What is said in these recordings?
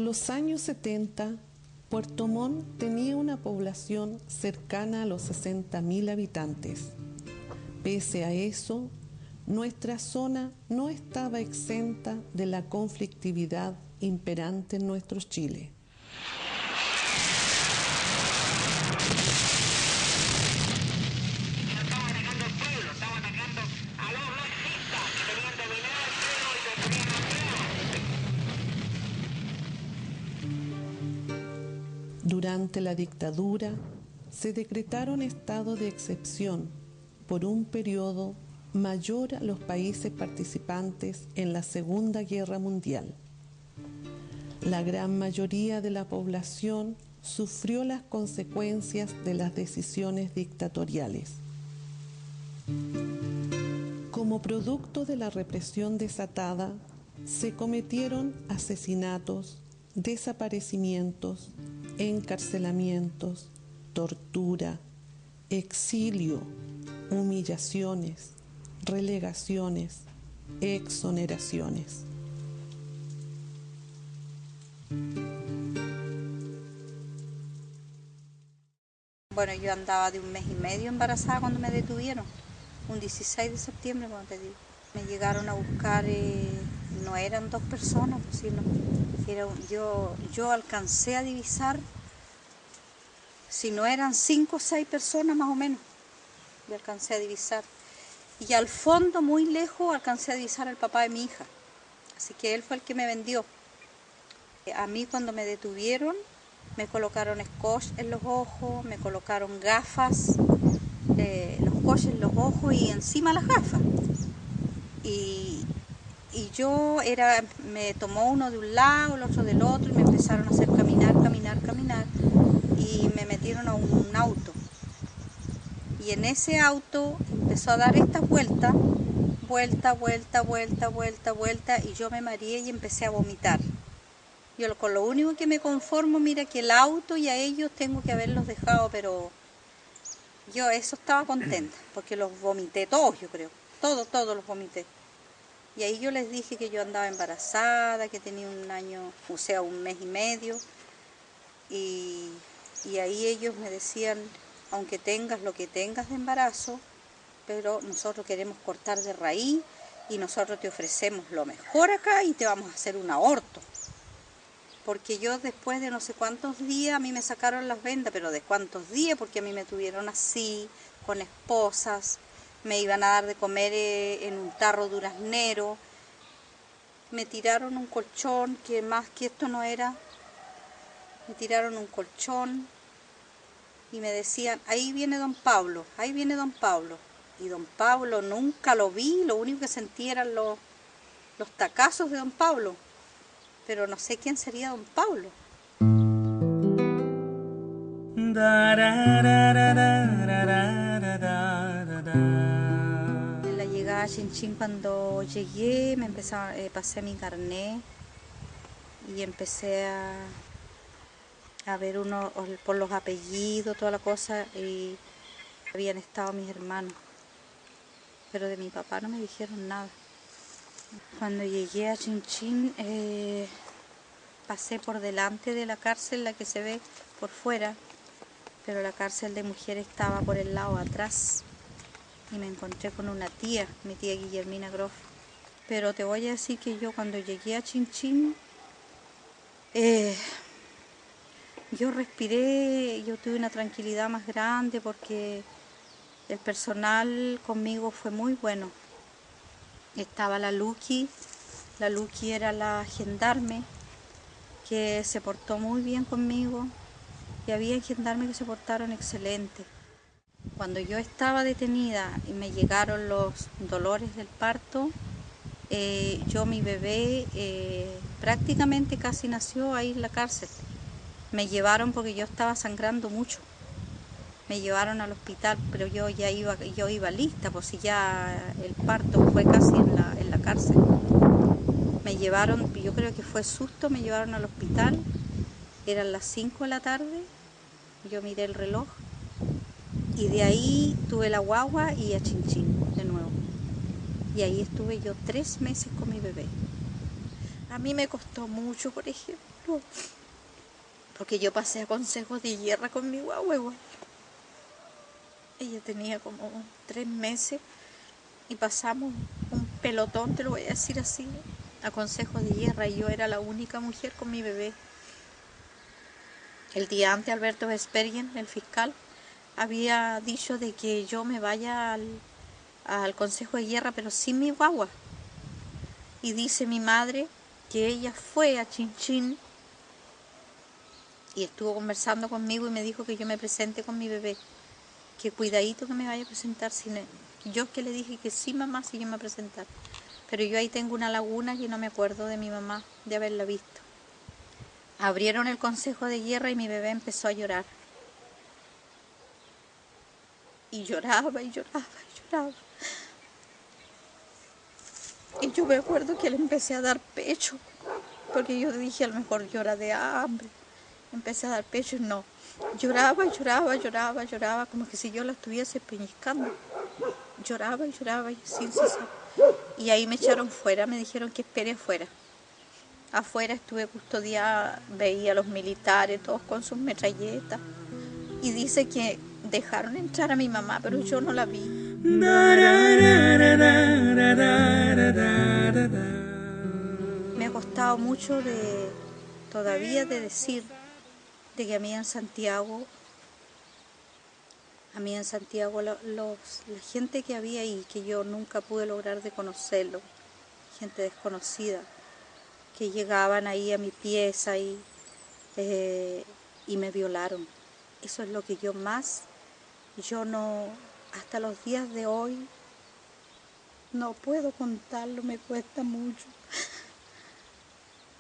los años 70, Puerto Montt tenía una población cercana a los 60.000 habitantes. Pese a eso, nuestra zona no estaba exenta de la conflictividad imperante en nuestro Chile. Durante la dictadura se decretaron estados de excepción por un periodo mayor a los países participantes en la Segunda Guerra Mundial. La gran mayoría de la población sufrió las consecuencias de las decisiones dictatoriales. Como producto de la represión desatada, se cometieron asesinatos, desaparecimientos, encarcelamientos, tortura, exilio, humillaciones, relegaciones, exoneraciones. Bueno, yo andaba de 1 mes y medio embarazada cuando me detuvieron, un 16 de septiembre, como te digo. Me llegaron a buscar, no eran 2 personas, sino yo alcancé a divisar, si no eran 5 o 6 personas más o menos, yo alcancé a divisar. Y al fondo, muy lejos, alcancé a divisar al papá de mi hija, así que él fue el que me vendió. A mí cuando me detuvieron, me colocaron scotch en los ojos, me colocaron gafas, los scotch en los ojos y encima las gafas. Y me tomó uno de un lado, el otro del otro, y me empezaron a hacer caminar, y me metieron a un auto. Y en ese auto empezó a dar esta vuelta, y yo me mareé y empecé a vomitar. Yo con lo único que me conformo, mira, que el auto y a ellos tengo que haberlos dejado, pero yo eso estaba contenta, porque los vomité todos, yo creo, todos los vomité. Y ahí yo les dije que yo andaba embarazada, que tenía 1 año, o sea, 1 mes y medio, y ahí ellos me decían, aunque tengas lo que tengas de embarazo, pero nosotros queremos cortar de raíz y nosotros te ofrecemos lo mejor acá y te vamos a hacer un aborto. Porque yo después de no sé cuántos días, a mí me sacaron las vendas, pero ¿de cuántos días? Porque a mí me tuvieron así, con esposas, me iban a dar de comer en un tarro duraznero, me tiraron un colchón, que más que esto no era, me tiraron un colchón y me decían, ahí viene don Pablo, y don Pablo nunca lo vi, lo único que sentí eran los tacazos de don Pablo. Pero no sé quién sería don Pablo. En la llegada a Chinchín, cuando llegué, pasé mi carné y empecé a ver por los apellidos, toda la cosa, y habían estado mis hermanos, pero de mi papá no me dijeron nada. Cuando llegué a Chinchín, pasé por delante de la cárcel, la que se ve por fuera, pero la cárcel de mujeres estaba por el lado atrás y me encontré con una tía, mi tía Guillermina Groff. Pero te voy a decir que yo cuando llegué a Chinchín, yo respiré, yo tuve una tranquilidad más grande porque el personal conmigo fue muy bueno. Estaba la Luqui era la gendarme, que se portó muy bien conmigo, y había gendarmes que se portaron excelente. Cuando yo estaba detenida y me llegaron los dolores del parto, mi bebé prácticamente casi nació ahí en la cárcel. Me llevaron porque yo estaba sangrando mucho. Me llevaron al hospital, pero yo iba lista, pues si ya el parto fue casi en la cárcel. Me llevaron, yo creo que fue susto, me llevaron al hospital, eran las 5 de la tarde, yo miré el reloj y de ahí tuve la guagua y a Chinchín de nuevo. Y ahí estuve yo 3 meses con mi bebé. A mí me costó mucho, por ejemplo, No. Porque yo pasé a consejos de guerra con mi guagua igual. Ella tenía como 3 meses y pasamos un pelotón, te lo voy a decir así, a consejos de guerra, y yo era la única mujer con mi bebé. El día antes Alberto Vespergen, el fiscal, había dicho de que yo me vaya al consejo de guerra, pero sin mi guagua. Y dice mi madre que ella fue a Chinchín y estuvo conversando conmigo y me dijo que yo me presente con mi bebé, que cuidadito que me vaya a presentar sin él. Yo es que le dije que sí, mamá, sí yo me presentar. Pero yo ahí tengo una laguna que no me acuerdo de mi mamá, de haberla visto. Abrieron el consejo de guerra y mi bebé empezó a llorar. Y lloraba y lloraba y lloraba. Y yo me acuerdo que le empecé a dar pecho, porque yo dije a lo mejor llora de hambre. Empecé a dar pecho y no. Lloraba y lloraba, lloraba, lloraba, como que si yo la estuviese pellizcando. Lloraba y lloraba y sin cesar. Y ahí me echaron fuera, me dijeron que espere afuera. Afuera estuve custodiada, veía a los militares, todos con sus metralletas. Y dice que dejaron entrar a mi mamá, pero yo no la vi. Me ha costado mucho todavía de decir de que a mí en Santiago la gente que había ahí, que yo nunca pude lograr de conocerlo, gente desconocida, que llegaban ahí a mi pieza y me violaron. Eso es lo que yo no, hasta los días de hoy, no puedo contarlo, me cuesta mucho.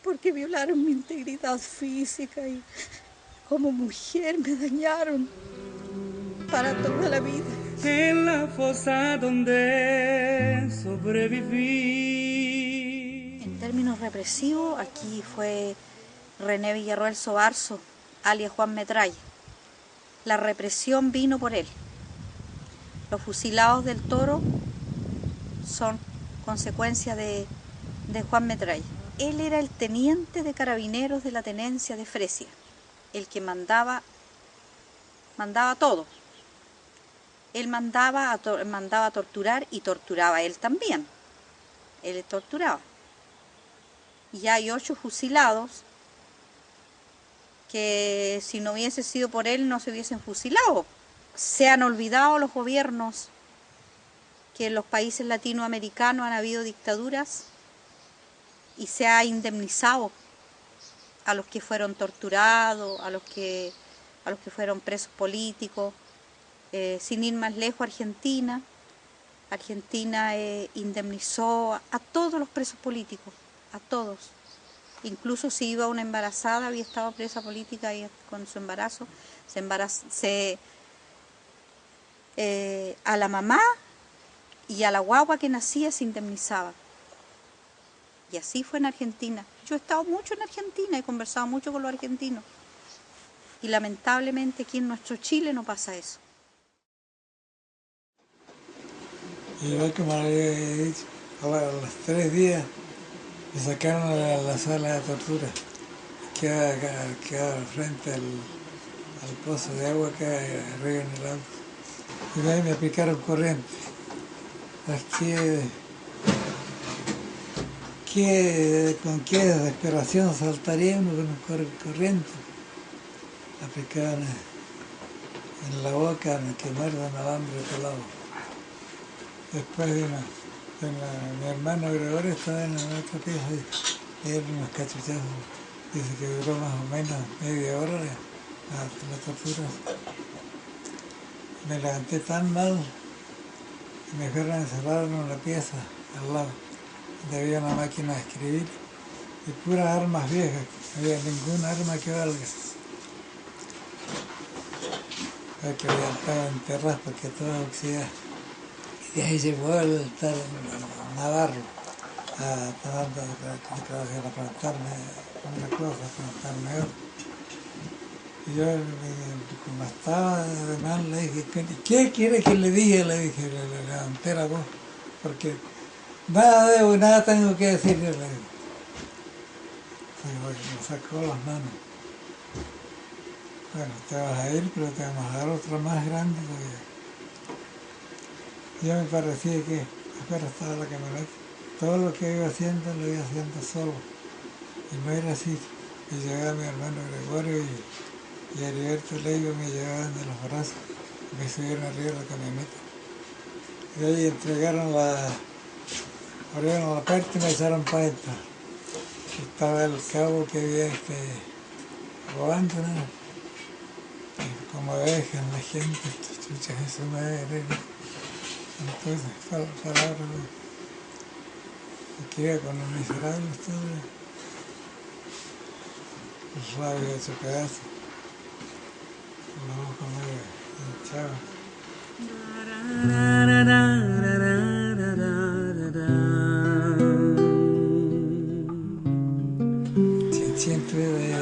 Porque violaron mi integridad física y como mujer me dañaron para toda la vida. En la fosa donde sobreviví. En términos represivos, aquí fue René Villarroel Sobarzo, alias Juan Metralla. La represión vino por él. Los fusilados del Toro son consecuencia de Juan Metralla. Él era el teniente de carabineros de la tenencia de Fresia, el que mandaba todo. Él mandaba a torturar y torturaba a él también. Él torturaba. Y hay 8 fusilados que si no hubiese sido por él no se hubiesen fusilado. Se han olvidado los gobiernos que en los países latinoamericanos han habido dictaduras y se ha indemnizado a los que fueron torturados, a los que fueron presos políticos. Sin ir más lejos, Argentina indemnizó a todos los presos políticos, a todos. Incluso si iba una embarazada, había estado presa política y con su embarazo, a la mamá y a la guagua que nacía se indemnizaba. Y así fue en Argentina. Yo he estado mucho en Argentina, he conversado mucho con los argentinos. Y lamentablemente aquí en nuestro Chile no pasa eso. Igual como le había dicho, a los 3 días me sacaron a la sala de tortura, que quedaba frente al pozo de agua que hay arriba en el auto. Y de ahí me aplicaron corriente. ¿Con qué desesperación saltaría uno con un corriente? Aplicaban en la boca, que muerdan alambre pelado. Después mi hermano Gregorio estaba en la otra pieza y dieron unos cachuchazos. Dice que duró más o menos media hora la tortura. Me levanté tan mal que me fueron a encerrar en una pieza al lado, donde había una máquina de escribir y puras armas viejas, no había ninguna arma que valga. Que había estado enterrado porque todas oxidadas. Y de ahí llegó el tal Navarro a plantarme una cosa, a plantarme otra. Y yo, como estaba de mal, le dije, ¿qué quiere que le diga? Le dije, le levanté la voz, porque nada debo, nada tengo que decirle, le dije. Me sacó las manos. Bueno, te vas a ir, pero te vamos a dar otra más grande todavía. Yo me parecía que afuera estaba la camioneta. Todo lo que iba haciendo lo iba haciendo solo. Y no era así. Me llegaba mi hermano Gregorio y Heriberto Leiva me llevaban de los brazos y me subieron arriba de la camioneta. Y ahí abrieron la puerta y me echaron para adentro. Estaba el cabo que había robando, ¿no? Y como dejan la gente, chucha de su madre. Entonces, palabras, que iba con los miserables, todo, los labios hecho pedazos, los ojos medio hinchados. Siempre desde el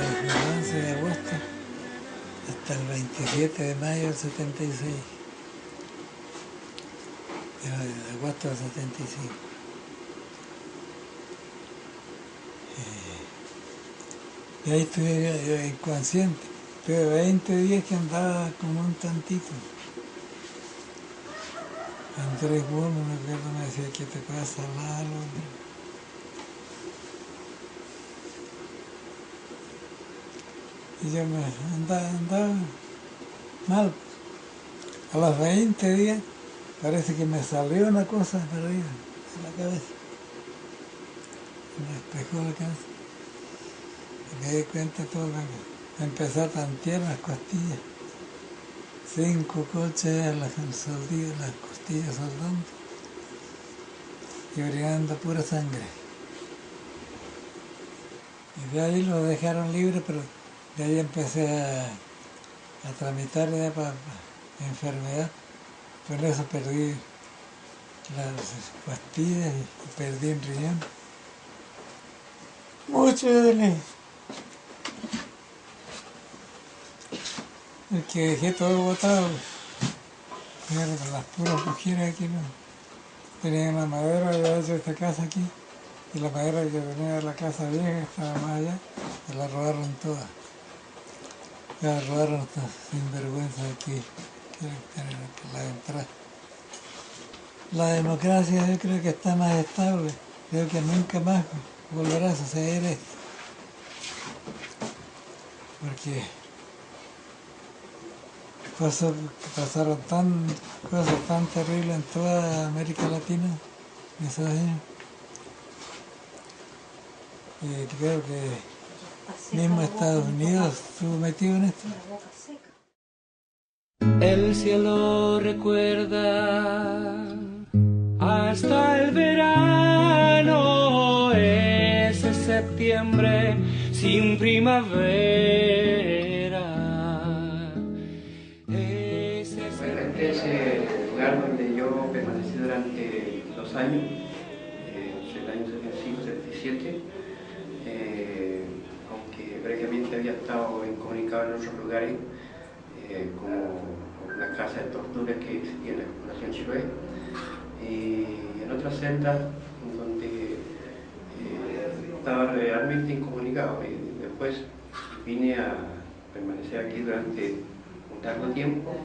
11 de agosto hasta el 27 de mayo del 76. De agosto del 75. Y ahí estuve yo inconsciente. Tuve 20 días que andaba como un tantito. Andrés Bono, me acuerdo, me decía, ¿qué te pasa, Lalo? Y yo me andaba mal. A los 20 días parece que me salió una cosa para arriba, en la cabeza. Me despejó la cabeza. Y me di cuenta todo lo que empezó a tantear las costillas. 5 coches, las costillas soldando. Y orinando pura sangre. Y de ahí lo dejaron libre, pero de ahí empecé a tramitar ya para enfermedad. Por eso perdí las pastillas y perdí un riñón. Mucho de ley. El que dejé todo botado. Mira, con las puras mujeres aquí, ¿no? Tenía una madera, había hecho esta casa aquí. Y la madera que venía de la casa vieja, estaba más allá, se la robaron todas. La robaron hasta sinvergüenza aquí, que la entrada. La democracia yo creo que está más estable, creo que nunca más volverá a suceder esto. Porque pasaron cosas tan terribles en toda América Latina en esos años. Y creo que mismo Estados Unidos estuvo metido en esto. El cielo recuerda hasta el verano, ese septiembre sin primavera. Este es el lugar donde yo permanecí durante 2 años, el año 75-77, aunque previamente había estado incomunicado en otros lugares, como la casa de tortura que existía en la Fundación Chiloé, y en otras celdas donde estaba realmente incomunicado. Y después vine a permanecer aquí durante un largo tiempo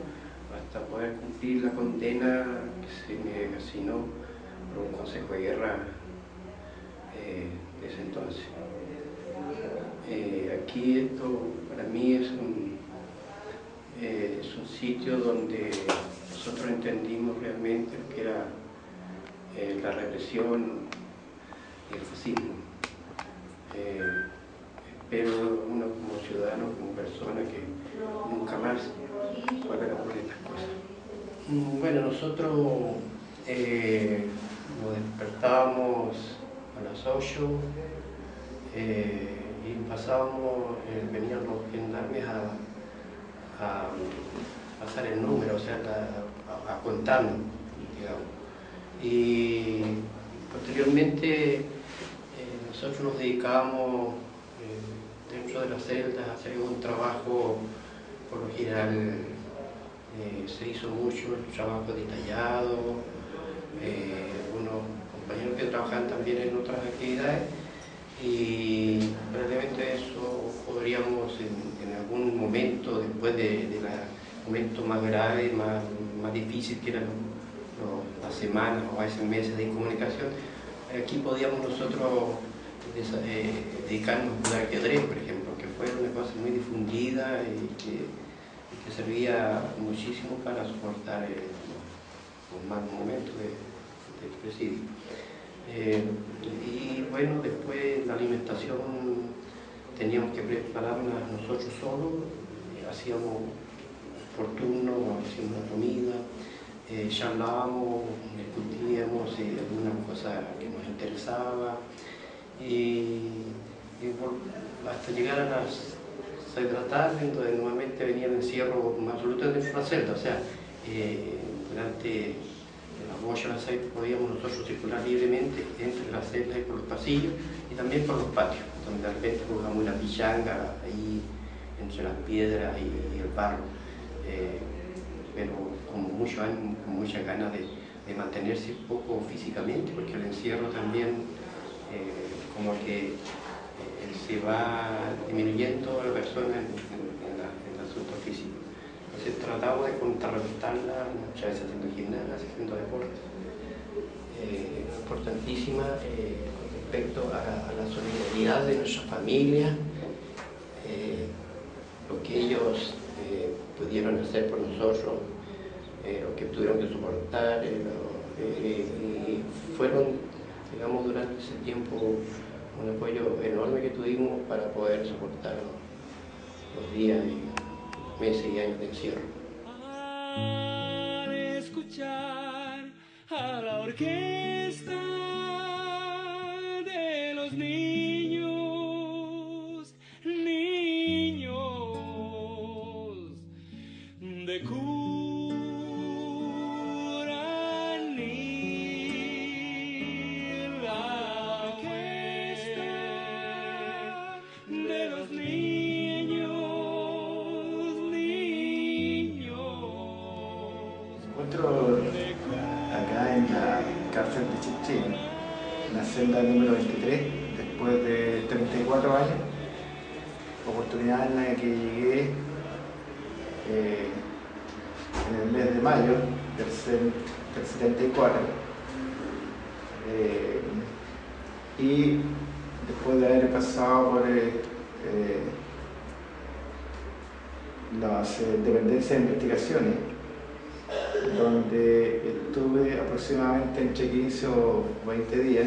hasta poder cumplir la condena que se me asignó por un consejo de guerra de ese entonces. Aquí esto para mí es un sitio donde nosotros entendimos realmente lo que era la represión y el fascismo. Espero uno como ciudadano, como persona, que nunca más vuelva a ocurrir estas cosas. Bueno, nosotros nos despertábamos a las 8 y pasábamos, venían los gendarmes a pasar el número, o sea, a contarnos, digamos. Y posteriormente nosotros nos dedicábamos dentro de las celdas a hacer un trabajo, por lo general se hizo mucho el trabajo detallado, algunos compañeros que trabajaban también en otras actividades, Y probablemente eso podríamos en algún momento, después del momento más grave, más difícil que eran las semanas o a veces meses de incomunicación, aquí podíamos nosotros dedicarnos a jugar ajedrez, por ejemplo, que fue una cosa muy difundida y que servía muchísimo para soportar los malos momentos del presidio. Y bueno, después la alimentación teníamos que prepararla nosotros solos, hacíamos por turno, hacíamos la comida, charlábamos, discutíamos algunas cosas que nos interesaban hasta llegar a las 6 de la tarde, donde nuevamente venía el encierro más absoluto dentro de la celda, o sea, durante las 8 a las 6 podíamos nosotros circular libremente entre las celdas y por los pasillos y también por los patios, donde de repente jugamos una pichanga ahí entre las piedras y el barro, pero con mucho ánimo, con muchas ganas de mantenerse un poco físicamente, porque el encierro también como que se va disminuyendo la persona en el asunto físico. Entonces tratamos de contrarrestarla, muchas veces haciendo gimnasia, haciendo deportes. Importantísima con respecto a la solidaridad de nuestra familia, lo que ellos pudieron hacer por nosotros, lo que tuvieron que soportar, y fueron, digamos, durante ese tiempo un apoyo enorme que tuvimos para poder soportar los días y meses y años de encierro. Al escuchar a la orquesta de los niños, de acá en la cárcel de Chichén, en la celda número 23, después de 34 años, oportunidad en la que llegué en el mes de mayo del 74, y después de haber pasado por las dependencias de investigaciones, donde estuve aproximadamente entre 15 o 20 días,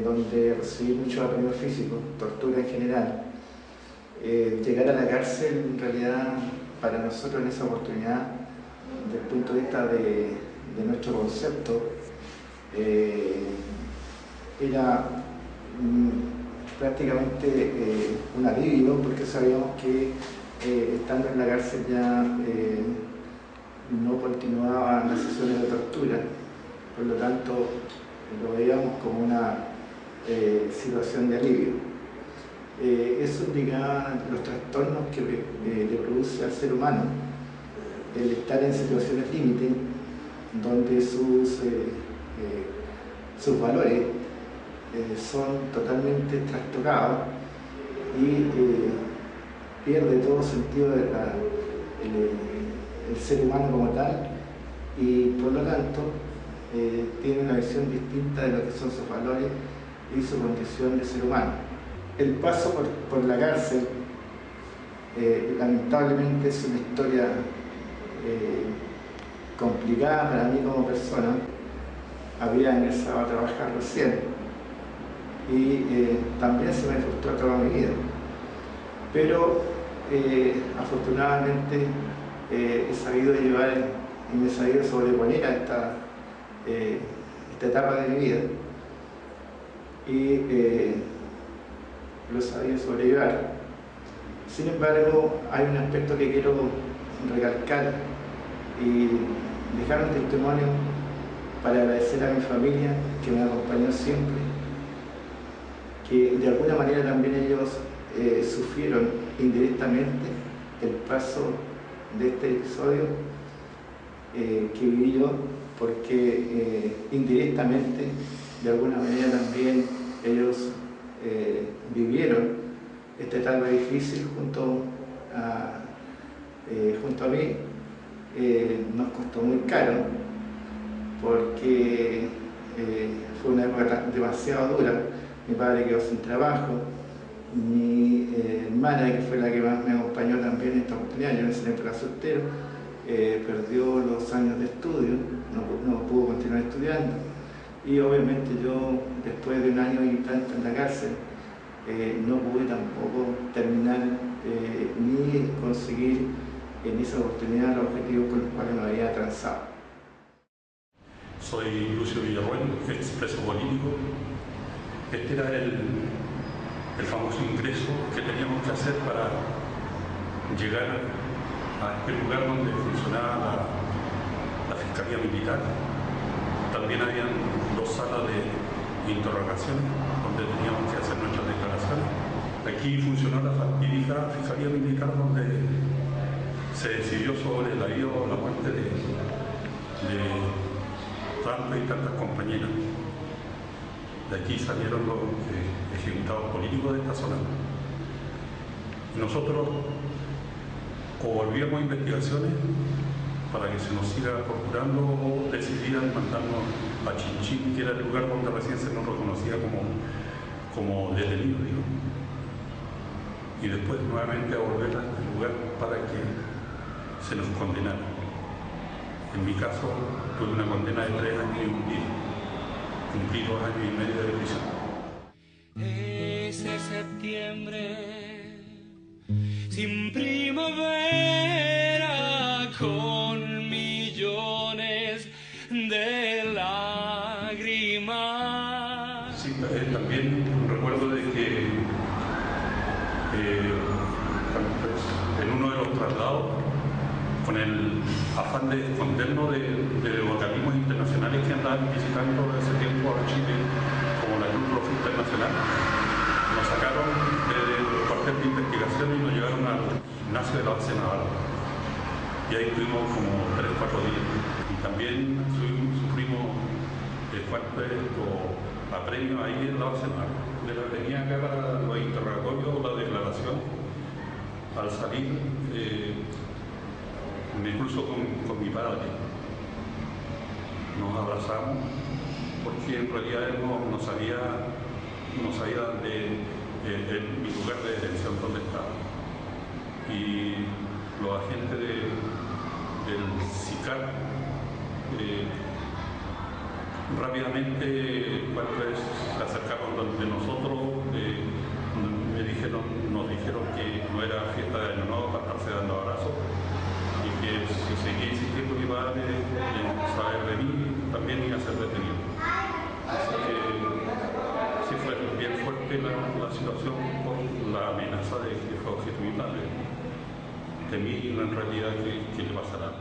donde recibí mucho apremio físico, tortura en general. Llegar a la cárcel, en realidad, para nosotros en esa oportunidad, desde el punto de vista de nuestro concepto, era prácticamente un alivio, porque sabíamos que estando en la cárcel ya no continuaban las sesiones de tortura, por lo tanto lo veíamos como una situación de alivio. Eso implicaba los trastornos que le produce al ser humano el estar en situaciones límite, donde sus valores son totalmente trastocados y pierde todo sentido de el ser humano como tal, y por lo tanto tiene una visión distinta de lo que son sus valores y su condición de ser humano. El paso por la cárcel lamentablemente es una historia complicada para mí como persona. Había ingresado a trabajar recién y también se me frustró toda mi vida, pero afortunadamente he sabido llevar y me he sabido sobreponer a esta etapa de mi vida y lo he sabido sobrellevar. Sin embargo, hay un aspecto que quiero recalcar y dejar un testimonio para agradecer a mi familia que me acompañó siempre, que de alguna manera también ellos sufrieron indirectamente el paso de este episodio que viví yo, porque indirectamente de alguna manera también ellos vivieron esta etapa difícil junto a mí, nos costó muy caro porque fue una época demasiado dura. Mi padre quedó sin trabajo, mi hermana, que fue la que más me acompañó también en esta oportunidad, yo en esa época soltero, perdió los años de estudio, no pudo continuar estudiando, y obviamente yo, después de un año y tanto en la cárcel, no pude tampoco terminar ni conseguir en esa oportunidad los objetivos con los cuales me había trazado. Soy Lucio Villarroel, expreso político. Este era el famoso ingreso que teníamos que hacer para llegar a este lugar donde funcionaba la Fiscalía Militar. También habían 2 salas de interrogaciones donde teníamos que hacer nuestras declaraciones. Aquí funcionó la fatídica Fiscalía Militar, donde se decidió sobre la vida o la muerte de tantas y tantas compañeras. De aquí salieron los ejecutados políticos de esta zona. Nosotros o volvíamos a investigaciones para que se nos siga procurando, o decidían mandarnos a Chinchín, que era el lugar donde recién se nos reconocía como detenidos, digo. Y después nuevamente a volver al lugar para que se nos condenara. En mi caso, tuve una condena de 3 años y un día. Cumplí 2 años y medio de prisión. Ese septiembre sin primavera, con millones de lágrimas. Sí, también recuerdo de que en uno de los traslados, con el afán de escondernos de organismos internacionales que andaban visitando ese tiempo a Chile, como la Cruz Roja Internacional, nos sacaron del cuartel de investigación y nos llevaron al gimnasio de la base naval. Y ahí estuvimos como 3 o 4 días. Y también sufrimos apremios ahí en la base naval. Tenía acá para los interrogatorios, la declaración. Al salir, me cruzo con mi padre. Nos abrazamos porque en realidad él no sabía mi lugar de detención donde estaba. Y los agentes del SICAR rápidamente, cuando se acercaron de nosotros, nos dijeron que no era fiesta de año nuevo para estarse dando abrazos, y que si seguía insistiendo mi padre en saber de mí, también iba a ser detenido. Así que sí fue bien fuerte la situación por la amenaza de que fue objeto mi padre. Temí en realidad que le pasara.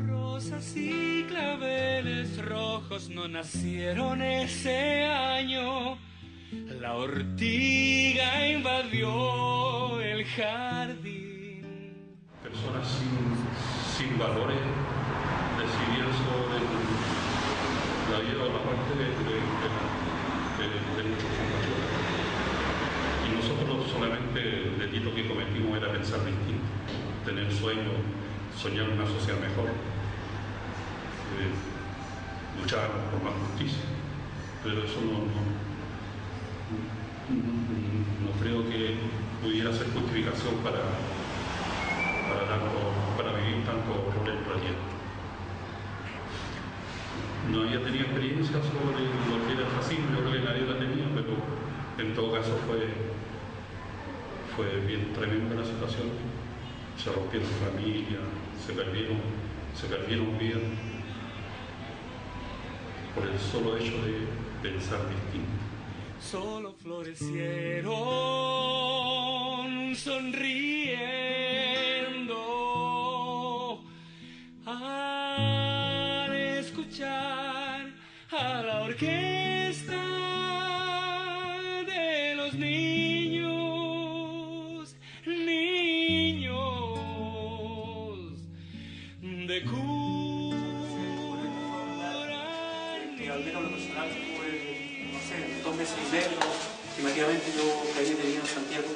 Rosas y claveles rojos no nacieron ese año. La ortiga invadió el jardín. Personas sin valores decidieron sobre la vida o la muerte de nuestros compatriotas. Y nosotros solamente el delito que cometimos era pensar distinto, tener sueños, soñar una sociedad mejor, luchar por más justicia. Pero eso no creo que pudiera ser justificación para vivir tanto horror en realidad. No había tenido experiencia sobre lo que era el racismo, yo creo que nadie la tenía, pero en todo caso fue bien tremenda la situación. Se rompieron familias, se perdieron vidas por el solo hecho de pensar distinto. Solo florecieron sonriendo al escuchar a la orquesta de los niños de que al menos lo personal fue, no sé, 2 meses y medio, que efectivamente yo caí detenido en Santiago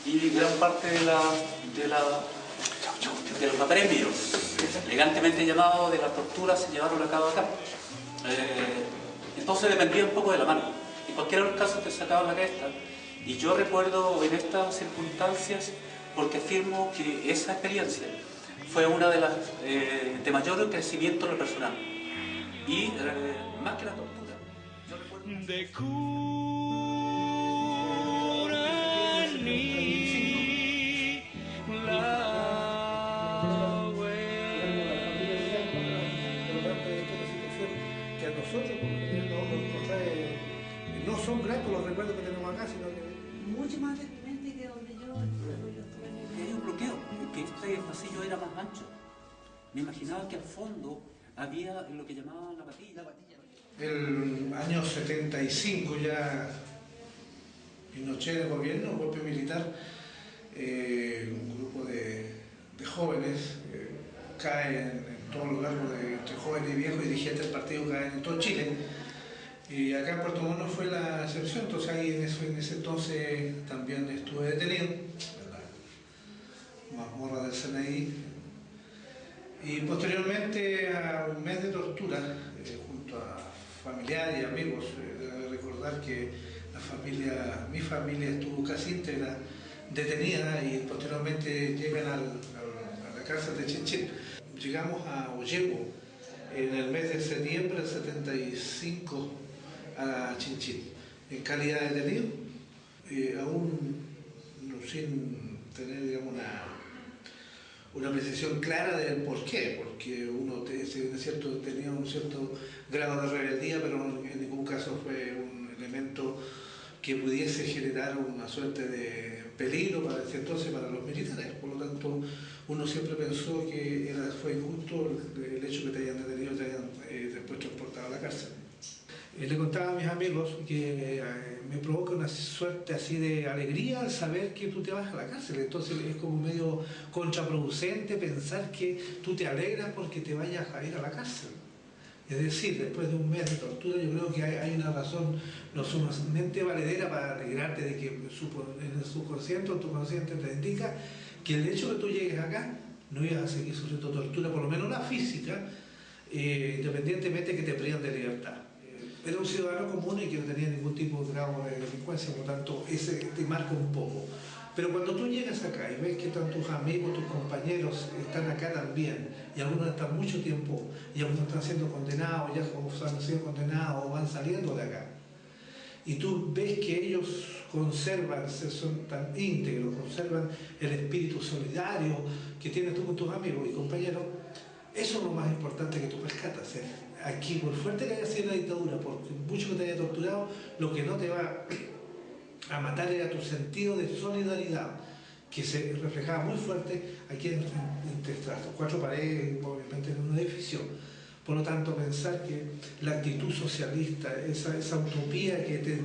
y gran parte de los apremios, elegantemente llamados de la tortura, se llevaron a cabo acá. Entonces dependía un poco de la mano. En cualquiera de los casos te sacaban la cresta. Y yo recuerdo en estas circunstancias, porque afirmo que esa experiencia fue una de las de mayor crecimiento en lo personal. Y más que la tortura. Yo recuerdo de que a nosotros no son gratos los recuerdos que tenemos acá, sino que mucho más deprimente que donde yo estuve. hay un bloqueo, que este pasillo era más ancho. Me imaginaba que al fondo había lo que llamaban la patilla. el año 75 ya Pinochet de gobierno, un golpe militar, un grupo de jóvenes caen en todo lugar, entre jóvenes y viejos y dirigentes del partido caen en todo Chile. Y acá en Puerto Montt fue la excepción, entonces ahí en ese entonces también estuve detenido, en la mazmorra del CNI. Y posteriormente a un mes de tortura, junto a familiares y amigos, debo recordar que mi familia estuvo casi íntegra detenida y posteriormente llegan a la cárcel de Chinchín. Llegamos a Oyepo en el mes de septiembre del 75 a Chinchín, en calidad de detenido, aún sin tener, digamos, una precisión clara del por qué, porque uno tenía un cierto grado de rebeldía, pero en ningún caso fue un elemento que pudiese generar una suerte de peligro para ese entonces para los militares. Por lo tanto, uno siempre pensó que fue injusto el hecho que te hayan detenido y te hayan después transportado a la cárcel. Le contaba a mis amigos que me provoca una suerte así de alegría al saber que tú te vas a la cárcel. Entonces es como medio contraproducente pensar que tú te alegras porque te vayas a ir a la cárcel. Es decir, después de un mes de tortura yo creo que hay una razón no sumamente valedera para alegrarte de que en el subconsciente o tu consciente te indica que el hecho de que tú llegues acá no ibas a seguir sufriendo tortura, por lo menos la física, independientemente de que te privan de libertad. Era un ciudadano común y que no tenía ningún tipo de grado de delincuencia, por lo tanto, ese te marca un poco. Pero cuando tú llegas acá y ves que están tus amigos, tus compañeros están acá también, y algunos están mucho tiempo, y algunos están siendo condenados, ya han sido condenados o van saliendo de acá, y tú ves que ellos conservan, son tan íntegros, conservan el espíritu solidario que tienes tú con tus amigos y compañeros, eso es lo más importante que tú rescatas. Aquí, por fuerte que haya sido la dictadura, por mucho que te haya torturado, lo que no te va a matar era tu sentido de solidaridad, que se reflejaba muy fuerte aquí entre estas cuatro paredes, obviamente en un edificio. Por lo tanto, pensar que la actitud socialista, esa utopía que te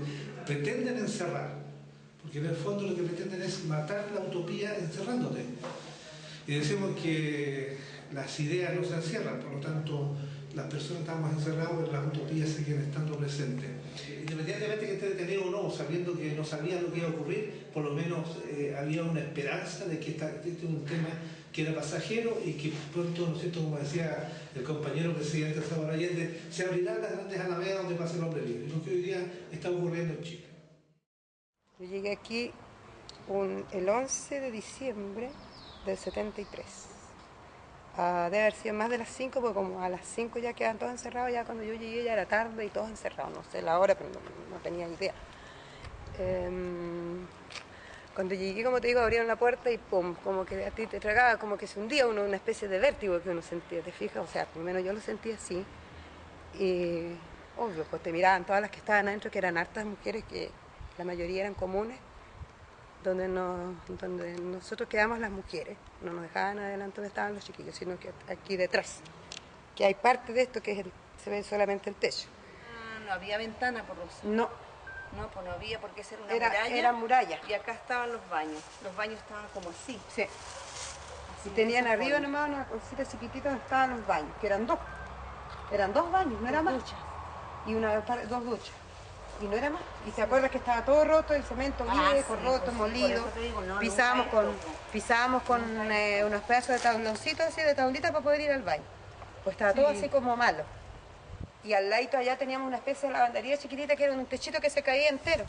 pretenden encerrar, porque en el fondo lo que pretenden es matar la utopía encerrándote. Y decimos que las ideas no se encierran, por lo tanto, las personas estamos encerradas, pero las utopías siguen estando presentes. Independientemente que esté detenido o no, sabiendo que no sabía lo que iba a ocurrir, por lo menos había una esperanza de que este es un tema que era pasajero y que pronto, ¿no es cierto?, como decía el compañero presidente Salvador Allende, se abrirán las grandes alamedas donde pase el hombre libre, lo que hoy día está ocurriendo en Chile. Yo llegué aquí el 11 de diciembre del 73. Debe haber sido más de las 5, porque como a las 5 ya quedan todos encerrados, ya cuando yo llegué ya era tarde y todos encerrados, no sé la hora, pero no tenía idea. Cuando llegué, como te digo, abrieron la puerta y pum, como que a ti te tragaba, como que se hundía uno, una especie de vértigo que uno sentía, ¿te fijas? O sea, por lo menos yo lo sentía así. Y obvio, pues te miraban todas las que estaban adentro, que eran hartas mujeres, que la mayoría eran comunes, donde nosotros quedamos las mujeres, no nos dejaban adelante donde estaban los chiquillos, sino que aquí detrás, que hay parte de esto que se ve solamente el techo. No había ventana por los... No. No, pues no había, porque esa era una muralla. Era muralla. Y acá estaban los baños. Los baños estaban como así. Sí. Así y tenían arriba nomás una cosita chiquitita donde estaban los baños, que eran dos. Eran dos baños, no era más. Duchas. Y dos duchas. y no era más. Y se acuerda que estaba todo roto, el cemento viejo, roto, molido. Pisábamos con unos pedazos de tabloncitos así, de tablita para poder ir al baño. Pues estaba todo así como malo. Y al ladito allá teníamos una especie de lavandería chiquitita que era un techito que se caía entero.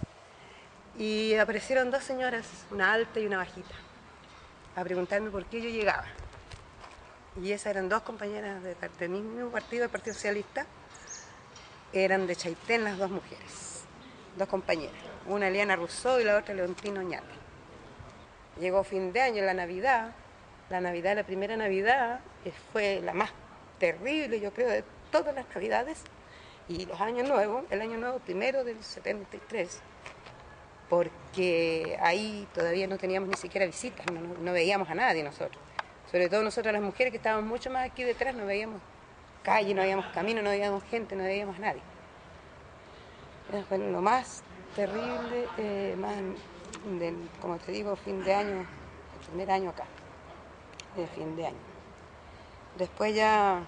Y aparecieron dos señoras, una alta y una bajita, a preguntarme por qué yo llegaba. Y esas eran dos compañeras del mismo partido, del Partido Socialista. Eran de Chaitén las dos mujeres, dos compañeras. Una Eliana Rousseau y la otra Leontino Ñate. Llegó fin de año, la Navidad, la primera Navidad, fue la más terrible, yo creo, de todas las Navidades. Y los años nuevos, el año nuevo primero del 73, porque ahí todavía no teníamos ni siquiera visitas, no veíamos a nadie nosotros. Sobre todo nosotras las mujeres que estábamos mucho más aquí detrás, no veíamos calle, no veíamos camino, no veíamos gente, no veíamos a nadie. Fue lo más terrible, como te digo, fin de año, el primer año acá, de fin de año. Después ya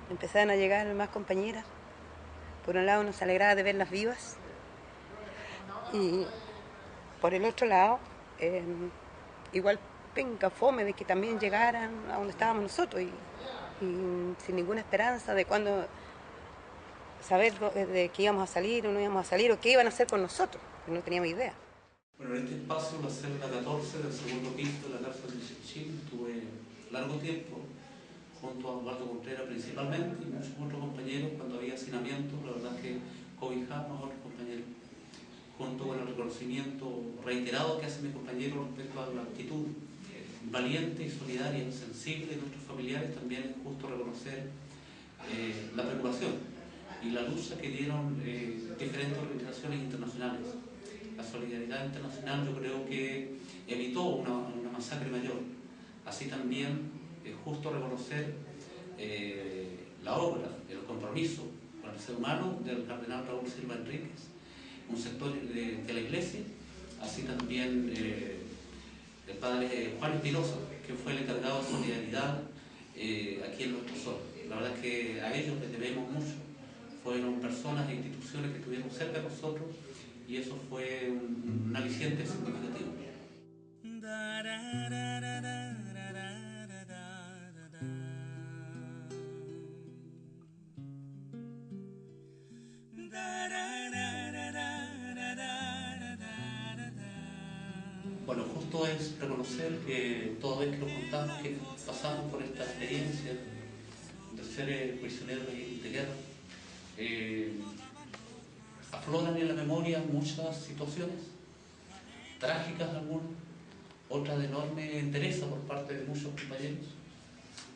empezaron a llegar más compañeras. Por un lado nos alegraba de verlas vivas y por el otro lado, igual penca, fome de que también llegaran a donde estábamos nosotros y sin ninguna esperanza de cuándo saber de que íbamos a salir o no íbamos a salir o qué iban a hacer con nosotros, no teníamos idea. Bueno, en este espacio, la celda 14 del segundo piso de la cárcel de Chichín, tuve largo tiempo junto a Osvaldo Contreras principalmente y muchos otros compañeros cuando había hacinamiento. La verdad es que cobijamos a otros compañeros junto con el reconocimiento reiterado que hacen mis compañeros respecto a la actitud valiente y solidaria, sensible de nuestros familiares. También es justo reconocer la preocupación y la lucha que dieron diferentes organizaciones internacionales. La solidaridad internacional yo creo que evitó una masacre mayor. Así también es justo reconocer la obra, el compromiso con el ser humano del cardenal Raúl Silva Enríquez, un sector de la Iglesia, así también el padre Juan Espinosa, que fue el encargado de solidaridad aquí en nuestro sol. La verdad es que a ellos les debemos mucho. Fueron personas e instituciones que estuvieron cerca de nosotros y eso fue un aliciente significativo. Bueno, justo es reconocer que toda vez que nos contamos que pasamos por esta experiencia de ser prisioneros de guerra, afloran en la memoria muchas situaciones, trágicas algunas, otras de enorme entereza por parte de muchos compañeros,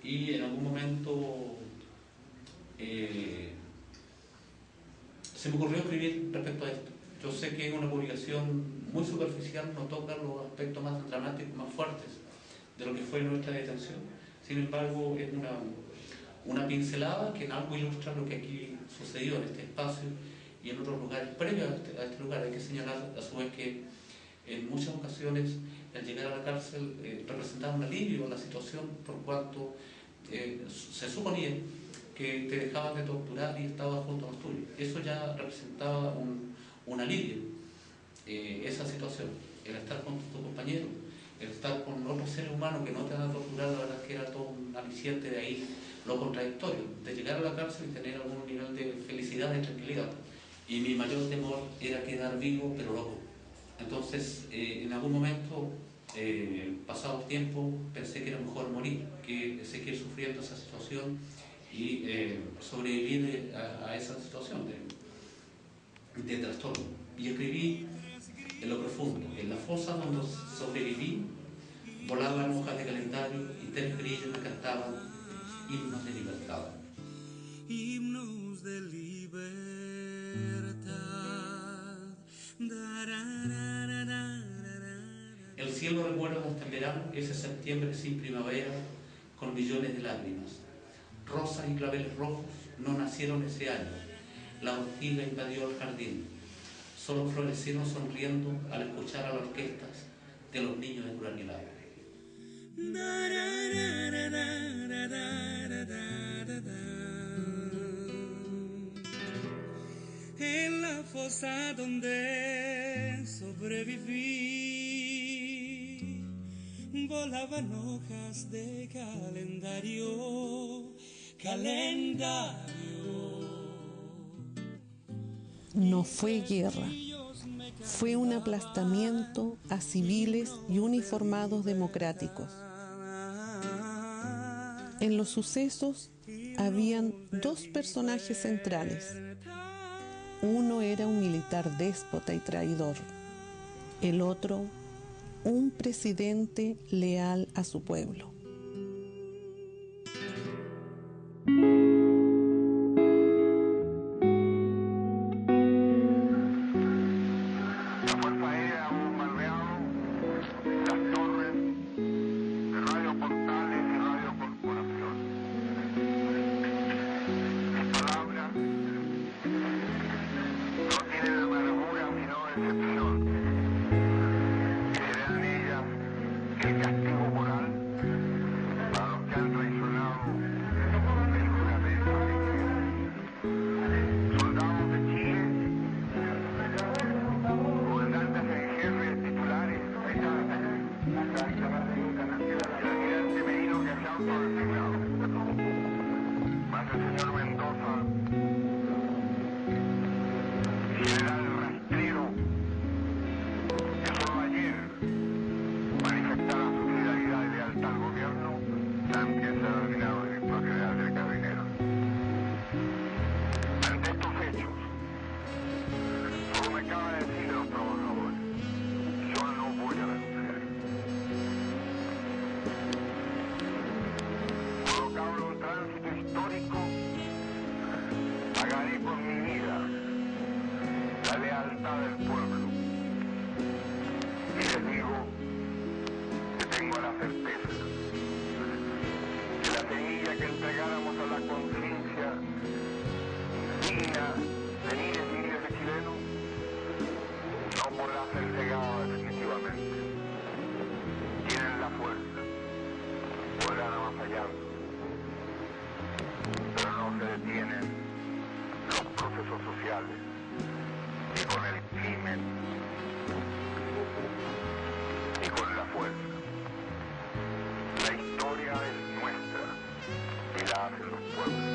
y en algún momento se me ocurrió escribir respecto a esto. Yo sé que es una publicación muy superficial, no toca los aspectos más dramáticos, más fuertes de lo que fue nuestra detención. Sin embargo, es una pincelada que en algo ilustra lo que aquí sucedió en este espacio y en otros lugares previos a este lugar. Hay que señalar a su vez que en muchas ocasiones el llegar a la cárcel representaba un alivio a la situación, por cuanto se suponía que te dejaban de torturar y estabas junto a los tuyos. Eso ya representaba un alivio, esa situación, el estar con tus compañeros, el estar con otros seres humanos que no te van a torturar. La verdad es que era todo un aliciente. De ahí lo contradictorio, de llegar a la cárcel y tener algún nivel de felicidad y tranquilidad. Y mi mayor temor era quedar vivo pero loco. Entonces, en algún momento, pasado el tiempo, pensé que era mejor morir que seguir sufriendo esa situación y sobrevivir a esa situación de trastorno. Y escribí en lo profundo, en la fosa donde sobreviví, volaban hojas de calendario y tres grillos me cantaban himnos de libertad. Himnos de libertad. El cielo recuerda hasta el verano, ese septiembre sin primavera, con millones de lágrimas. Rosas y claveles rojos no nacieron ese año. La ortiga invadió el jardín. Solo florecieron sonriendo al escuchar a las orquestas de los niños de Curanilá. En la casa donde sobreviví, volaban hojas de calendario. No fue guerra, fue un aplastamiento a civiles y uniformados democráticos. En los sucesos habían dos personajes centrales. Uno era un militar déspota y traidor, el otro un presidente leal a su pueblo. La historia es nuestra y la hacen los pueblos.